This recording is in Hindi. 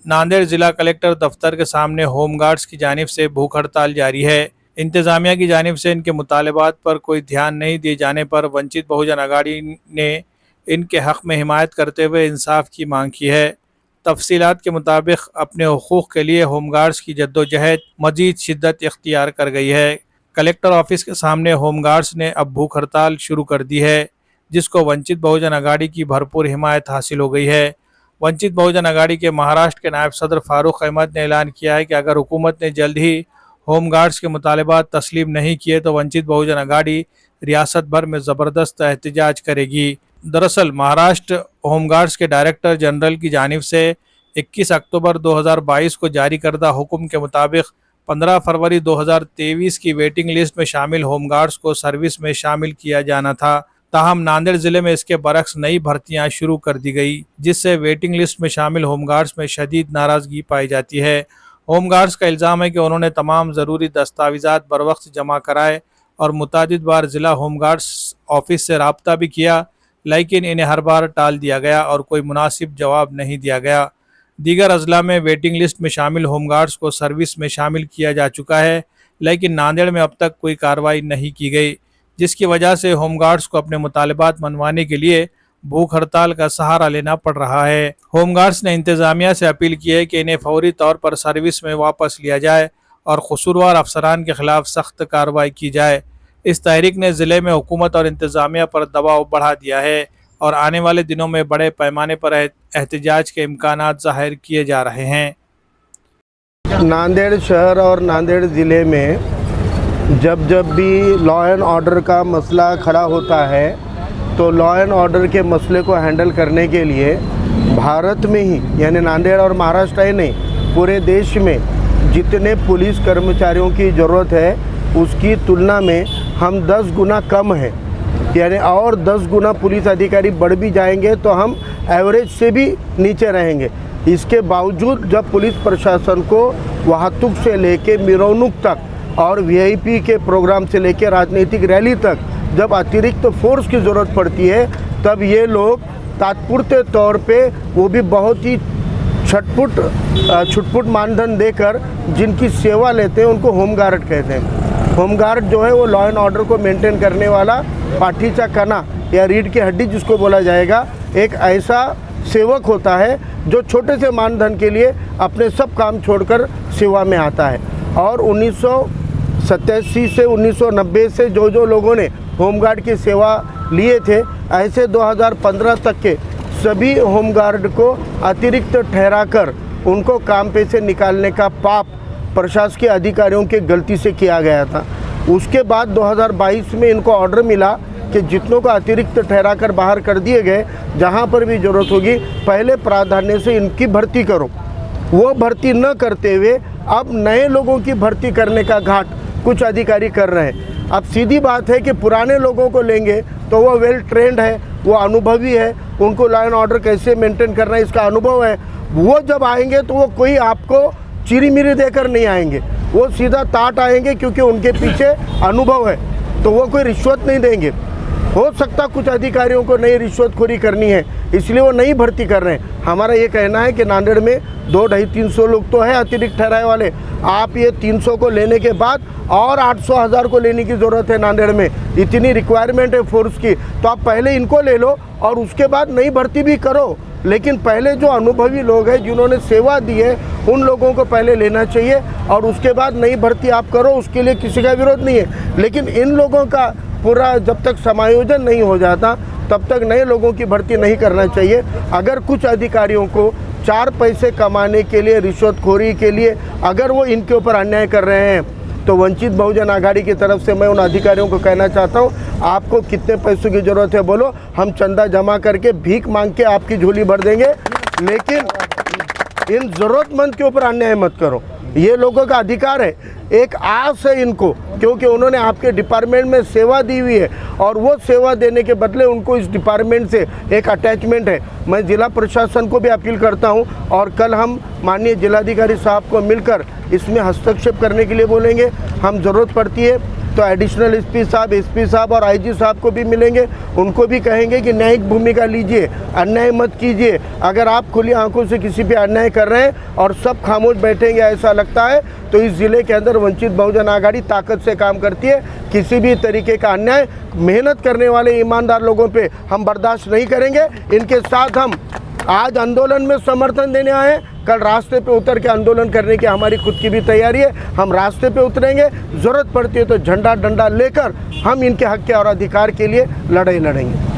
नांदेड़ जिला कलेक्टर दफ्तर के सामने होमगार्ड्स की जानिब से भूख हड़ताल जारी है। इंतजामिया की जानिब से इनके मुतालबात पर कोई ध्यान नहीं दिए जाने पर वंचित बहुजन आघाड़ी ने इनके हक में हिमायत करते हुए इंसाफ की मांग की है। तफसीलात के मुताबिक अपने हुकूक के लिए होमगार्ड्स की जद्दोजहद मजीद शिद्दत इख्तियार कर गई है। कलेक्टर ऑफिस के सामने होमगार्ड्स ने अब भूख हड़ताल शुरू कर दी है, जिसको वंचित बहुजन आघाड़ी की भरपूर हिमायत हासिल हो गई है। वंचित बहुजन आघाड़ी के महाराष्ट्र के नायब सदर फारूक अहमद ने ऐलान किया है कि अगर हुकूमत ने जल्द ही होमगार्ड्स के मुतालबात तस्लीम नहीं किए तो वंचित बहुजन आघाड़ी रियासत भर में ज़बरदस्त एहतजाज करेगी। दरअसल महाराष्ट्र होमगार्ड्स के डायरेक्टर जनरल की जानिब से 21 अक्टूबर 2022 को जारी करदा हुक्म के मुताबिक 15 फरवरी 2023 की वेटिंग लिस्ट में शामिल होमगार्ड्स को सर्विस में शामिल किया जाना था। ताहम नांदेड़ जिले में इसके बरक्स नई भर्तियां शुरू कर दी गई, जिससे वेटिंग लिस्ट में शामिल होमगार्ड्स में शदीद नाराजगी पाई जाती है। होमगार्ड्स का इल्ज़ाम है कि उन्होंने तमाम ज़रूरी दस्तावेज़ात बर वक्त जमा कराए और मुतादिद बार ज़िला होमगार्ड्स ऑफिस से रब्ता भी किया, लेकिन इन्हें हर बार टाल दिया गया और कोई मुनासिब जवाब नहीं दिया गया। दीगर अजला में वेटिंग लिस्ट में शामिल होमगार्ड्स को सर्विस में शामिल किया जा चुका है, लेकिन नांदेड़ में अब तक कोई कार्रवाई नहीं की गई, जिसकी वजह से होमगार्ड्स को अपने मुतालबात मनवाने के लिए भूख हड़ताल का सहारा लेना पड़ रहा है। होमगार्ड्स ने इंतजामिया से अपील की है कि इन्हें फौरी तौर पर सर्विस में वापस लिया जाए और कसूरवार अफसरान के खिलाफ सख्त कार्रवाई की जाए। इस तहरीक ने ज़िले में हुकूमत और इंतजामिया पर दबाव बढ़ा दिया है और आने वाले दिनों में बड़े पैमाने पर एहतजाज के इम्कानात ज़ाहिर किए जा रहे हैं। नांदेड़ शहर और नांदेड़ ज़िले में जब भी लॉ एंड ऑर्डर का मसला खड़ा होता है तो लॉ एंड ऑर्डर के मसले को हैंडल करने के लिए भारत में ही यानी नांदेड़ और महाराष्ट्र ही नहीं पूरे देश में जितने पुलिस कर्मचारियों की ज़रूरत है उसकी तुलना में हम 10 गुना कम हैं, यानी और 10 गुना पुलिस अधिकारी बढ़ भी जाएंगे तो हम एवरेज से भी नीचे रहेंगे। इसके बावजूद जब पुलिस प्रशासन को वाहतूक से लेके मिरौनुक तक और वीआईपी के प्रोग्राम से लेके राजनीतिक रैली तक जब अतिरिक्त फोर्स की ज़रूरत पड़ती है तब ये लोग तात्पुरते तौर पे वो भी बहुत ही छुटपुट मानधन देकर जिनकी सेवा लेते हैं उनको होमगार्ड कहते हैं। होमगार्ड जो है वो लॉ एंड ऑर्डर को मेंटेन करने वाला पाठीचा कना या रीढ़ की हड्डी जिसको बोला जाएगा, एक ऐसा सेवक होता है जो छोटे से मानधन के लिए अपने सब काम छोड़कर सेवा में आता है। और 1987 से 1990 से जो लोगों ने होमगार्ड की सेवा लिए थे, ऐसे 2015 तक के सभी होमगार्ड को अतिरिक्त ठहराकर उनको काम पे से निकालने का पाप प्रशासकीय अधिकारियों के गलती से किया गया था। उसके बाद 2022 में इनको ऑर्डर मिला कि जितनों को अतिरिक्त ठहरा कर बाहर कर दिए गए, जहां पर भी ज़रूरत होगी पहले प्राधान्य से इनकी भर्ती करो। वो भर्ती न करते हुए अब नए लोगों की भर्ती करने का घाट कुछ अधिकारी कर रहे हैं। अब सीधी बात है कि पुराने लोगों को लेंगे तो वो वेल ट्रेंड है, वो अनुभवी है, उनको लॉ एंड ऑर्डर कैसे मेंटेन करना है इसका अनुभव है। वो जब आएंगे तो वो कोई आपको चिरी मिरी देकर नहीं आएंगे, वो सीधा ताट आएंगे क्योंकि उनके पीछे अनुभव है, तो वो कोई रिश्वत नहीं देंगे। हो सकता कुछ अधिकारियों को नई रिश्वतखोरी करनी है इसलिए वो नई भर्ती कर रहे हैं। हमारा ये कहना है कि नांदेड़ में 200-300 लोग तो है अतिरिक्त ठहराए वाले, आप ये 300 को लेने के बाद और 800-1000 को लेने की ज़रूरत है। नांदेड़ में इतनी रिक्वायरमेंट है फोर्स की, तो आप पहले इनको ले लो और उसके बाद नई भर्ती भी करो, लेकिन पहले जो अनुभवी लोग हैं जिन्होंने सेवा दी है उन लोगों को पहले लेना चाहिए और उसके बाद नई भर्ती आप करो, उसके लिए किसी का विरोध नहीं है। लेकिन इन लोगों का पूरा जब तक समायोजन नहीं हो जाता तब तक नए लोगों की भर्ती नहीं करना चाहिए। अगर कुछ अधिकारियों को 4 पैसे कमाने के लिए, रिश्वतखोरी के लिए अगर वो इनके ऊपर अन्याय कर रहे हैं तो वंचित बहुजन आघाड़ी की तरफ से मैं उन अधिकारियों को कहना चाहता हूँ, आपको कितने पैसों की ज़रूरत है बोलो, हम चंदा जमा करके भीख मांग के आपकी झोली भर देंगे, लेकिन इन ज़रूरतमंद के ऊपर अन्याय मत करो। ये लोगों का अधिकार है, एक आस है इनको, क्योंकि उन्होंने आपके डिपार्टमेंट में सेवा दी हुई है और वो सेवा देने के बदले उनको इस डिपार्टमेंट से एक अटैचमेंट है। मैं ज़िला प्रशासन को भी अपील करता हूं और कल हम माननीय जिलाधिकारी साहब को मिलकर इसमें हस्तक्षेप करने के लिए बोलेंगे। हम ज़रूरत पड़ती है तो एडिशनल एसपी साहब और आईजी साहब को भी मिलेंगे, उनको भी कहेंगे कि न्यायिक भूमिका लीजिए, अन्याय मत कीजिए। अगर आप खुली आंखों से किसी पे अन्याय कर रहे हैं और सब खामोश बैठेंगे ऐसा लगता है, तो इस ज़िले के अंदर वंचित बहुजन आघाड़ी ताकत से काम करती है। किसी भी तरीके का अन्याय मेहनत करने वाले ईमानदार लोगों पे हम बर्दाश्त नहीं करेंगे। इनके साथ हम आज आंदोलन में समर्थन देने आए हैं, कल रास्ते पे उतर के आंदोलन करने की हमारी खुद की भी तैयारी है। हम रास्ते पे उतरेंगे, ज़रूरत पड़ती है तो झंडा डंडा लेकर हम इनके हक के और अधिकार के लिए लड़ाई लड़ेंगे।